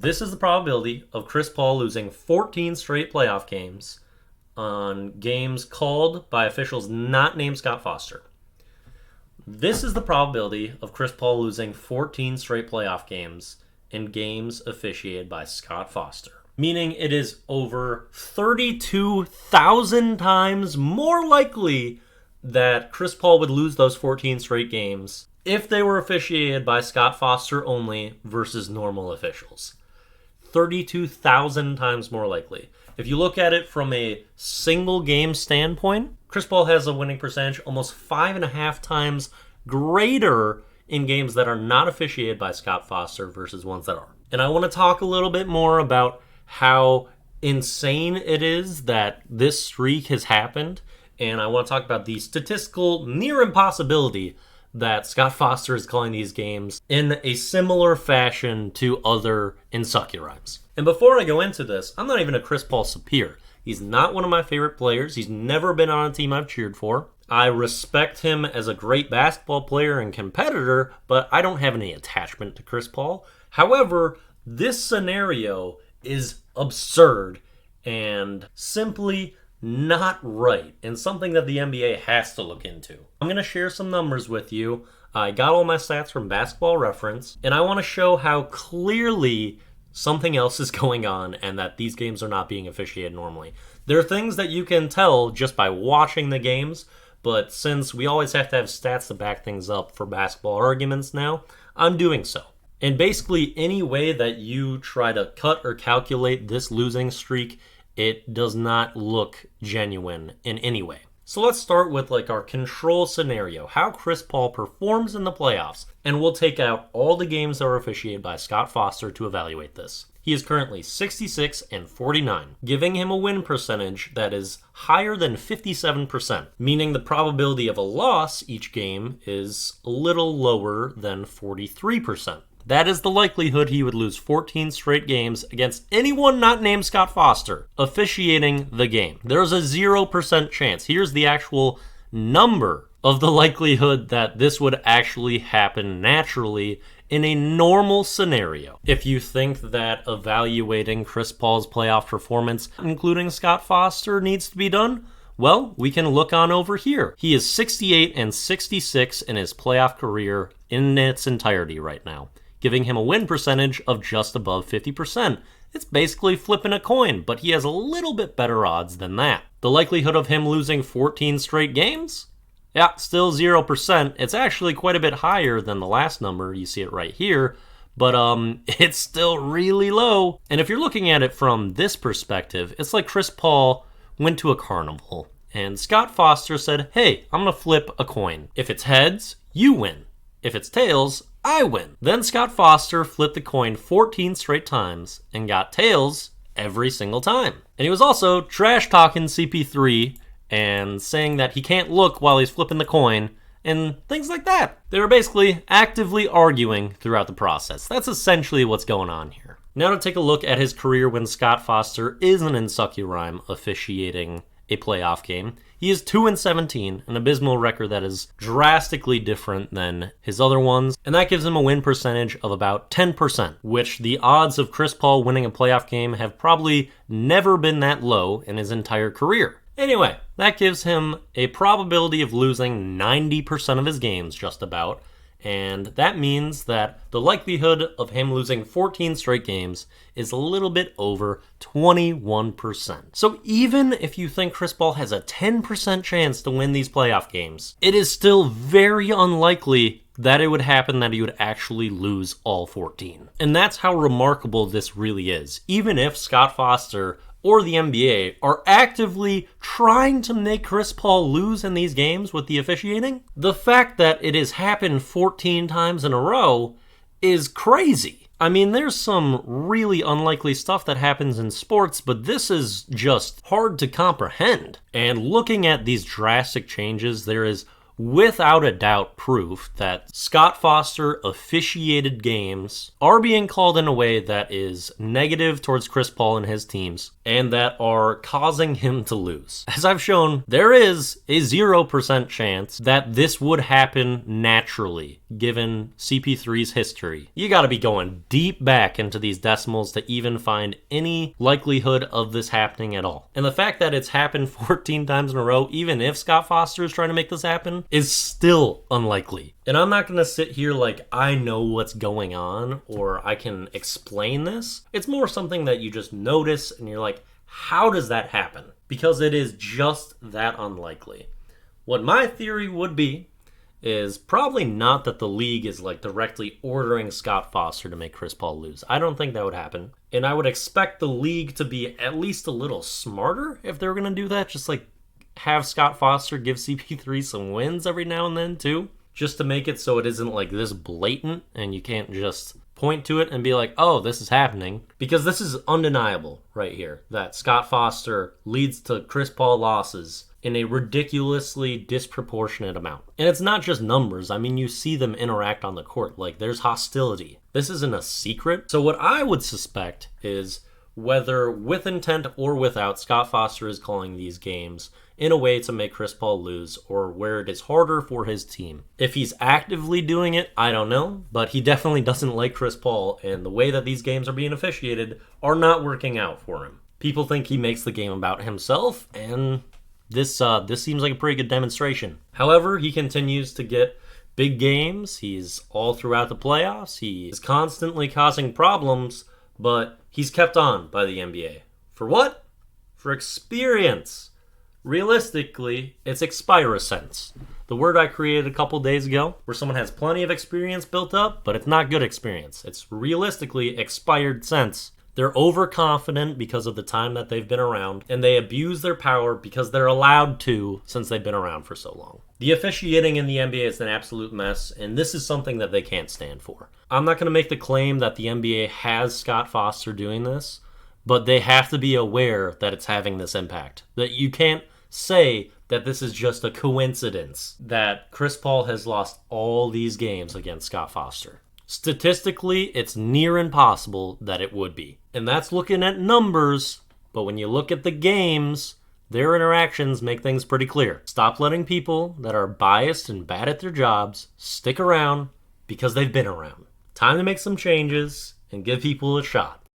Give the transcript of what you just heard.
This is the probability of Chris Paul losing 14 straight playoff games on games called by officials not named Scott Foster. This is the probability of Chris Paul losing 14 straight playoff games in games officiated by Scott Foster. Meaning it is over 32,000 times more likely that Chris Paul would lose those 14 straight games if they were officiated by Scott Foster only versus normal officials. 32,000 times more likely. If you look at it from a single game standpoint, Chris Paul has a winning percentage almost 5.5 times greater in games that are not officiated by Scott Foster versus ones that are. And I want to talk a little bit more about how insane it is that this streak has happened. And I want to talk about the statistical near impossibility that Scott Foster is calling these games in a similar fashion to other Insukurimes. And before I go into this, I'm not even a Chris Paul superior. He's not one of my favorite players. He's never been on a team I've cheered for. I respect him as a great basketball player and competitor, but I don't have any attachment to Chris Paul. However, this scenario is absurd and simply not right, and something that the NBA has to look into. I'm going to share some numbers with you. I got all my stats from Basketball Reference, and I want to show how clearly something else is going on and that these games are not being officiated normally. There are things that you can tell just by watching the games, but since we always have to have stats to back things up for basketball arguments now, I'm doing so. And basically any way that you try to cut or calculate this losing streak, it does not look genuine in any way. So let's start with our control scenario, how Chris Paul performs in the playoffs, and we'll take out all the games that were officiated by Scott Foster to evaluate this. He is currently 66-49, giving him a win percentage that is higher than 57%, meaning the probability of a loss each game is a little lower than 43%. That is the likelihood he would lose 14 straight games against anyone not named Scott Foster officiating the game. There's a 0% chance. Here's the actual number of the likelihood that this would actually happen naturally in a normal scenario. If you think that evaluating Chris Paul's playoff performance, including Scott Foster, needs to be done, well, we can look on over here. He is 68-66 in his playoff career in its entirety right now, giving him a win percentage of just above 50%. It's basically flipping a coin, but he has a little bit better odds than that. The likelihood of him losing 14 straight games? Yeah, still 0%. It's actually quite a bit higher than the last number. You see it right here, but it's still really low. And if you're looking at it from this perspective, it's like Chris Paul went to a carnival, and Scott Foster said, hey, I'm going to flip a coin. If it's heads, you win. If it's tails, I win. Then Scott Foster flipped the coin 14 straight times and got tails every single time. And he was also trash-talking CP3 and saying that he can't look while he's flipping the coin and things like that. They were basically actively arguing throughout the process. That's essentially what's going on here. Now to take a look at his career when Scott Foster is an Insukurime officiating a playoff game. He is 2-17, an abysmal record that is drastically different than his other ones, and that gives him a win percentage of about 10%, which the odds of Chris Paul winning a playoff game have probably never been that low in his entire career. Anyway, that gives him a probability of losing 90% of his games just about, and that means that the likelihood of him losing 14 straight games is a little bit over 21%. So even if you think Chris Paul has a 10% chance to win these playoff games, it is still very unlikely that it would happen that he would actually lose all 14. And that's how remarkable this really is. Even if Scott Foster or the NBA are actively trying to make Chris Paul lose in these games with the officiating, the fact that it has happened 14 times in a row is crazy. I mean, there's some really unlikely stuff that happens in sports, but this is just hard to comprehend. And looking at these drastic changes, there is without a doubt proof that Scott Foster officiated games are being called in a way that is negative towards Chris Paul and his teams and that are causing him to lose. As I've shown, there is a 0% chance that this would happen naturally given CP3's history. You gotta be going deep back into these decimals to even find any likelihood of this happening at all. And the fact that it's happened 14 times in a row, even if Scott Foster is trying to make this happen, is still unlikely. And I'm not going to sit here like I know what's going on or I can explain this. It's more something that you just notice and you're like, how does that happen? Because it is just that unlikely. What my theory would be is probably not that the league is like directly ordering Scott Foster to make Chris Paul lose. I don't think that would happen. And I would expect the league to be at least a little smarter if they were going to do that. Just like have Scott Foster give CP3 some wins every now and then too. Just to make it so it isn't like this blatant and you can't just point to it and be like, oh, this is happening. Because this is undeniable right here, that Scott Foster leads to Chris Paul losses in a ridiculously disproportionate amount. And it's not just numbers. I mean, you see them interact on the court. Like, there's hostility. This isn't a secret. So what I would suspect is whether with intent or without, Scott Foster is calling these games in a way to make Chris Paul lose or where it is harder for his team. If he's actively doing it, I don't know, but he definitely doesn't like Chris Paul, and the way that these games are being officiated are not working out for him. People think he makes the game about himself, and this seems like a pretty good demonstration. However, he continues to get big games. He's all throughout the playoffs. He is constantly causing problems, but he's kept on by the NBA. For what? For experience. Realistically, it's expirescence. The word I created a couple days ago, where someone has plenty of experience built up, but it's not good experience. It's realistically expired sense. They're overconfident because of the time that they've been around, and they abuse their power because they're allowed to since they've been around for so long. The officiating in the NBA is an absolute mess, and this is something that they can't stand for. I'm not going to make the claim that the NBA has Scott Foster doing this, but they have to be aware that it's having this impact. That you can't say that this is just a coincidence that Chris Paul has lost all these games against Scott Foster. Statistically, it's near impossible that it would be. And that's looking at numbers, but when you look at the games, their interactions make things pretty clear. Stop letting people that are biased and bad at their jobs stick around because they've been around. Time to make some changes and give people a shot.